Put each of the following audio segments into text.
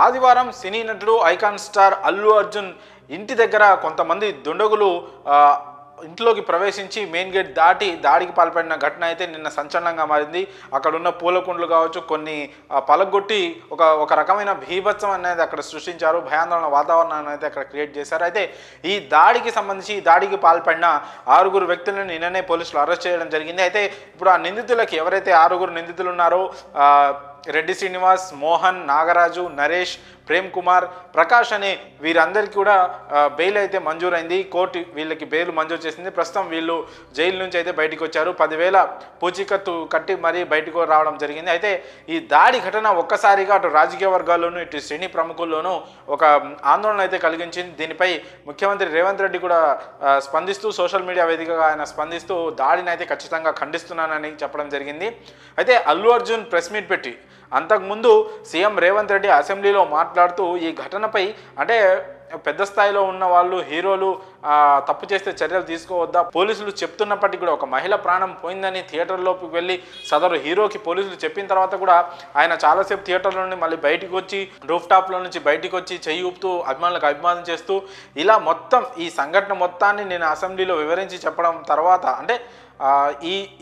ఆదివారం సినీ నటుడు icon star Allu Arjun ఇంటి దగ్గర కొంతమంది దుండగులు ఇంట్లోకి ప్రవేశించి మెయిన్ గేట్ దాటి దాడికి పాల్పడిన ఘటన అయితే నిన్న సంచలనంగా మారింది. అక్కడ ఉన్న పూలకుండ్లు కావచ్చు, కొన్ని పలగొట్టి ఒక రకమైన భీభత్సం అనేది అక్కడ సృష్టించారు. భయాందోళన వాతావరణాన్ని అయితే అక్కడ క్రియేట్ చేశారు. అయితే ఈ దాడికి సంబంధించి ఈ దాడికి పాల్పడిన 6 వ్యక్తులను నిన్ననే పోలీసులు అరెస్ట్ చేయడం జరిగింది. అయితే ఇప్పుడు ఆ నిందితులకి ఎవరైతే 6 నిందితులు ఉన్నారో రెడ్డి శ్రీనివాస్, మోహన్, నాగరాజు, నరేష్, ప్రేమ్ కుమార్, ప్రకాష్ అనే వీరందరికీ కూడా బెయిల్ అయితే మంజూరైంది. కోర్టు వీళ్ళకి బెయిల్ మంజూరు చేసింది. ప్రస్తుతం వీళ్ళు జైలు నుంచి అయితే బయటకు వచ్చారు. 10,000 పూచీకత్తు కట్టి మరీ బయటకు రావడం జరిగింది. అయితే ఈ దాడి ఘటన ఒక్కసారిగా అటు రాజకీయ వర్గాల్లోనూ ఇటు శ్రేణి ప్రముఖుల్లోనూ ఒక ఆందోళన అయితే కలిగించింది. దీనిపై ముఖ్యమంత్రి రేవంత్ రెడ్డి కూడా స్పందిస్తూ సోషల్ మీడియా వేదికగా ఆయన స్పందిస్తూ దాడిని అయితే ఖచ్చితంగా ఖండిస్తున్నానని చెప్పడం జరిగింది. అయితే అల్లు అర్జున్ ప్రెస్ మీట్ పెట్టి అంతకుముందు సీఎం రేవంత్ రెడ్డి అసెంబ్లీలో మాట్లాడుతూ ఈ ఘటనపై అంటే పెద్ద స్థాయిలో ఉన్న వాళ్ళు హీరోలు తప్పు చేస్తే చర్యలు తీసుకోవద్దా, పోలీసులు చెప్తున్నప్పటికీ కూడా ఒక మహిళ ప్రాణం పోయిందని థియేటర్లోకి వెళ్ళి సదరు హీరోకి పోలీసులు చెప్పిన తర్వాత కూడా ఆయన చాలాసేపు థియేటర్లో నుండి మళ్ళీ బయటకు వచ్చి రూఫ్ టాప్లో నుంచి బయటకు వచ్చి చెయ్యి ఊపుతూ అభిమానులకు అభిమానం చేస్తూ ఇలా మొత్తం ఈ సంఘటన మొత్తాన్ని నేను అసెంబ్లీలో వివరించి చెప్పడం తర్వాత అంటే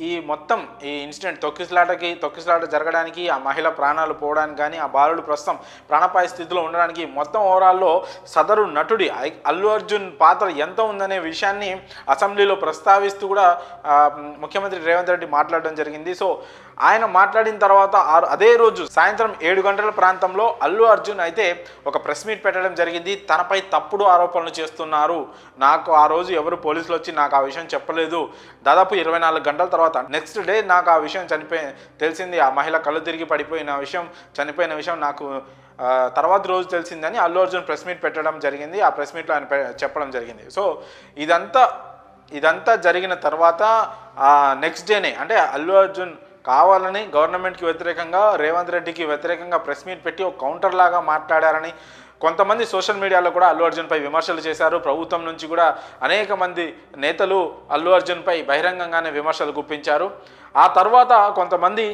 ఈ మొత్తం ఈ ఇన్సిడెంట్ తొక్కిసలాట జరగడానికి, ఆ మహిళ ప్రాణాలు పోవడానికి కానీ, ఆ బాలుడు ప్రస్తుతం ప్రాణాపాయ స్థితిలో ఉండడానికి మొత్తం ఓవరాల్లో సదరు నటుడి అల్లు అర్జున్ పాత్ర ఎంత ఉందనే విషయాన్ని అసెంబ్లీలో ప్రస్తావిస్తూ కూడా ముఖ్యమంత్రి రేవంత్ రెడ్డి మాట్లాడడం జరిగింది. సో ఆయన మాట్లాడిన తర్వాత అదే రోజు సాయంత్రం 7 గంటల ప్రాంతంలో అల్లు అర్జున్ అయితే ఒక ప్రెస్ మీట్ పెట్టడం జరిగింది. తనపై తప్పుడు ఆరోపణలు చేస్తున్నారు, నాకు ఆ రోజు ఎవరు పోలీసులు వచ్చి నాకు ఆ విషయం చెప్పలేదు, దాదాపు 24 గంటల తర్వాత నెక్స్ట్ డే నాకు ఆ విషయం తెలిసింది, ఆ మహిళ కళ్ళు తిరిగి చనిపోయిన విషయం నాకు తర్వాత రోజు తెలిసిందని అల్లు అర్జున్ ప్రెస్ మీట్ పెట్టడం జరిగింది. ఆ ప్రెస్ మీట్లో ఆయన చెప్పడం జరిగింది. సో ఇదంతా జరిగిన తర్వాత నెక్స్ట్ డేనే అంటే అల్లు అర్జున్ కావాలని గవర్నమెంట్కి వ్యతిరేకంగా, రేవంత్ రెడ్డికి వ్యతిరేకంగా ప్రెస్ మీట్ పెట్టి ఒక కౌంటర్ లాగా మాట్లాడారని కొంతమంది సోషల్ మీడియాలో కూడా అల్లు అర్జున్పై విమర్శలు చేశారు. ప్రభుత్వం నుంచి కూడా అనేక మంది నేతలు అల్లు అర్జున్పై బహిరంగంగానే విమర్శలు గుప్పించారు. ఆ తర్వాత కొంతమంది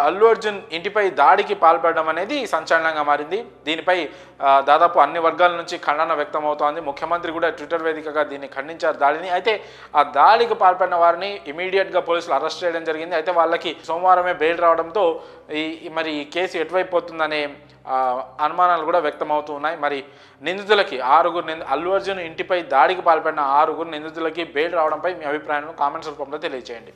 అల్లు అర్జున్ ఇంటిపై దాడికి పాల్పడడం అనేది సంచలనంగా మారింది. దీనిపై దాదాపు అన్ని వర్గాల నుంచి ఖండన వ్యక్తమవుతోంది. ముఖ్యమంత్రి కూడా ట్విట్టర్ వేదికగా దీన్ని ఖండించారు దాడిని. అయితే ఆ దాడికి పాల్పడిన వారిని ఇమీడియట్గా పోలీసులు అరెస్ట్ చేయడం జరిగింది. అయితే వాళ్ళకి సోమవారమే బెయిల్ రావడంతో మరి ఈ కేసు ఎటువైపు పోతుందనే అనుమానాలు కూడా వ్యక్తమవుతూ ఉన్నాయి. మరి నిందితులకి 6 అల్లు అర్జున్ ఇంటిపై దాడికి పాల్పడిన 6 నిందితులకి బెయిల్ రావడంపై మీ అభిప్రాయాలను కామెంట్స్ రూపంలో తెలియజేయండి.